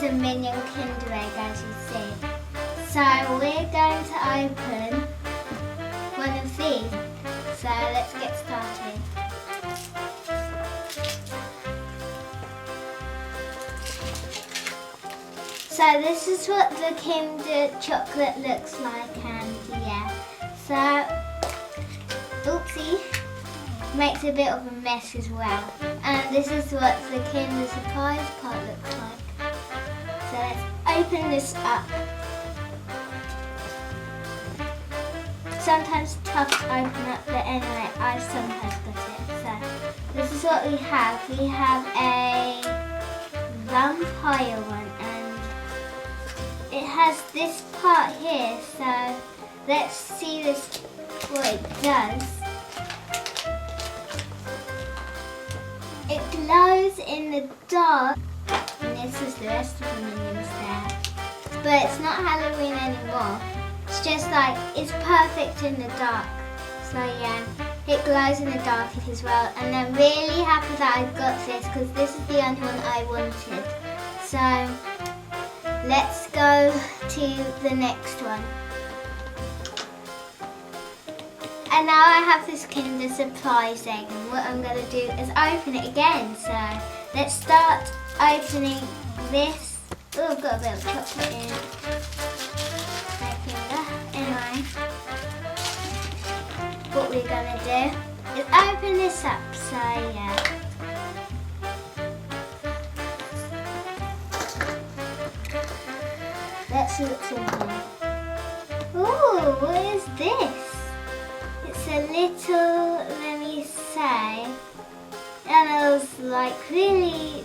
a minion Kinder Egg, as you see. So we're going to open one of these. So let's get started. So this is what the Kinder chocolate looks like, and yeah. So, oopsie, makes a bit of a mess as well. And this is what the Kinder Surprise part looks like. So let's open this up. Sometimes tough to open up, but anyway, I sometimes got it. So this is what we have. We have a vampire one, and it has this part here. So let's see this, what it does. It glows in the dark, and this is the rest of the minions there. But it's not Halloween anymore. It's just like, it's perfect in the dark. So yeah, it glows in the dark as well. And I'm really happy that I got this, because this is the only one I wanted. So let's go to the next one. And now I have this Kinder Surprise egg, and what I'm going to do is open it again. So let's start opening this. Oh, I've got a bit of chocolate in my finger. Anyway, what we're going to do is open this up. So yeah. Let's see what's in here. Ooh, what is this? It's a little, let me say, and it was like really,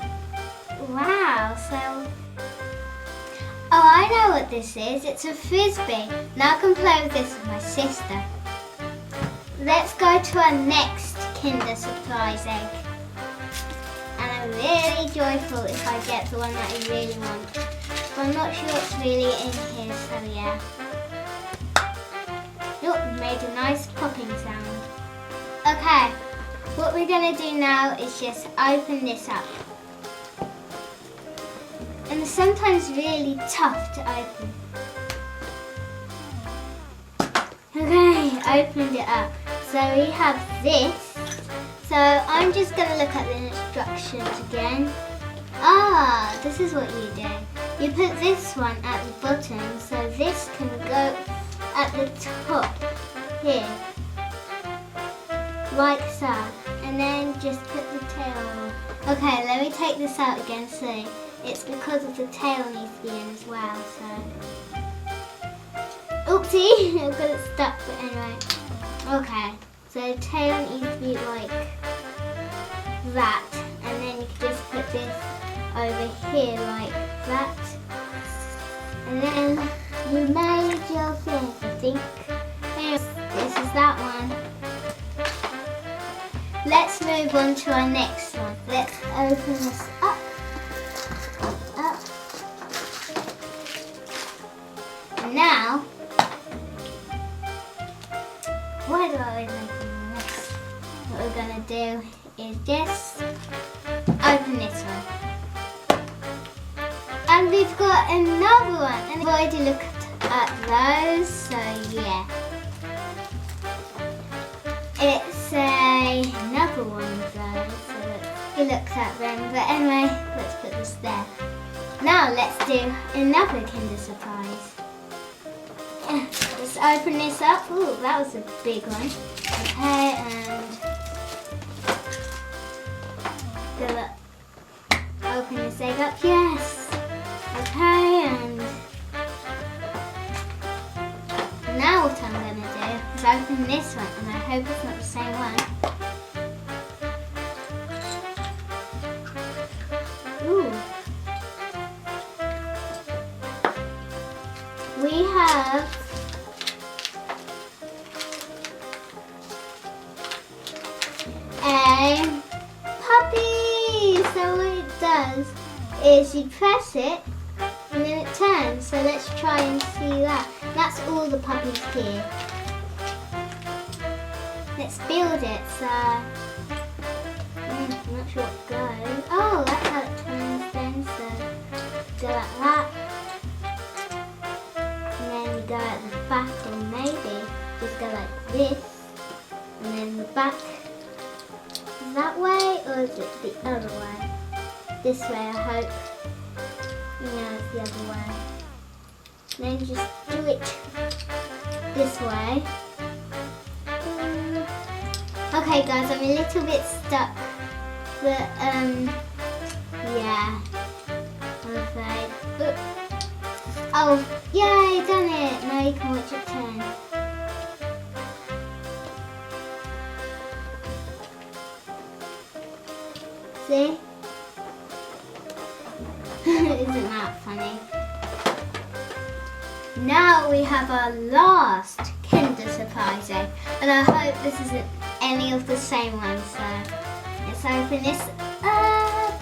wow. So, oh, I know what this is. It's a frisbee. Now I can play with this with my sister. Let's go to our next Kinder Surprise egg. And I'm really joyful if I get the one that I really want. But I'm not sure what's really in here, so yeah. Look, made a nice popping sound. Okay, what we're going to do now is just open this up. And it's sometimes really tough to open. Okay, opened it up. So we have this. So I'm just going to look at the instructions again. Ah, this is what you do. You put this one at the bottom, so this can go at the top here, like so, and then just put the tail on. Okay, let me take this out again. So it's because of the tail needs to be in as well. So oopsie, I've got it stuck, but anyway. Okay, so the tail needs to be like that, and then you can just put this over here like that, and then you made your thing, I think. This is that one. Let's move on to our next one. Let's open this up. And now, why do I always open this? What we're going to do is just open this one. And we've got another one. And I've already looked at those, so yeah. It's another one of those, so let's look at them. But anyway, let's put this there. Now let's do another Kinder Surprise. Let's open this up. Ooh, that was a big one. Okay, and gonna open this egg up. Yes. Okay, and now what I'm going to do is open this one, and I hope it's not the same one. Ooh. We have a puppy! So what it does is you press it and then it turns. So let's try and see that. That's all the puppies here. Let's build it. So I'm not sure what goes. Oh, that's how it turns then. So go like that. And then you go at the back, or maybe just go like this. And then the back is that way, or is it the other way? This way, I hope. Yeah, it's the other way. Then just do it this way. Okay guys, I'm a little bit stuck, but yeah, I'm afraid. Oh, yay, done it! Now you can watch it turn. See? Isn't that funny? Now we have our last Kinder Surprise Day, and I hope this isn't any of the same ones, so let's open this up.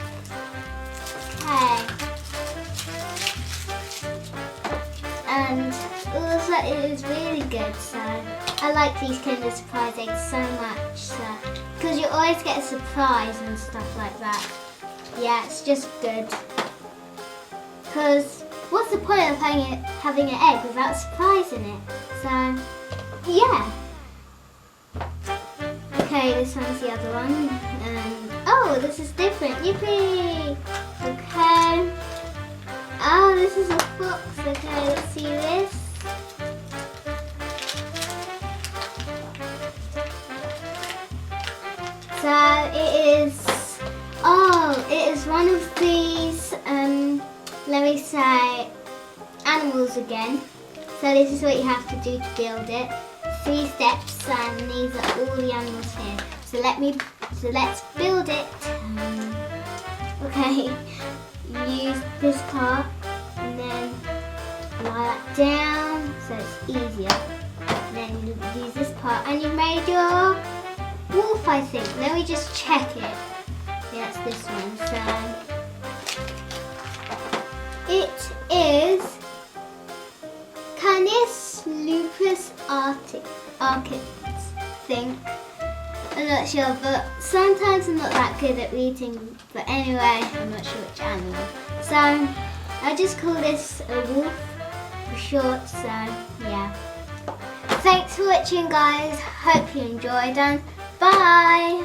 Okay. And it looks like it is really good, so I like these Kinder Surprise eggs so much, so because you always get a surprise and stuff like that. Yeah, it's just good. Because what's the point of having an egg without a surprise in it? So, yeah. Okay, this one's the other one. Oh, this is different. Yippee! Okay. Oh, this is a box. Okay, let's see this. So it is one of these, let me say, animals again. So this is what you have to do to build it. 3 steps, and these are all the animals here. So let's build it. Okay, use this part and then lie that down so it's easier. And then you use this part and you've made your wolf, I think. Let me just check it. Yeah, it's this one. So it is Canis lupus arctic thing. I'm not sure, but sometimes I'm not that good at reading. But anyway, I'm not sure which animal. So I just call this a wolf for short. So yeah. Thanks for watching, guys. Hope you enjoyed, and bye.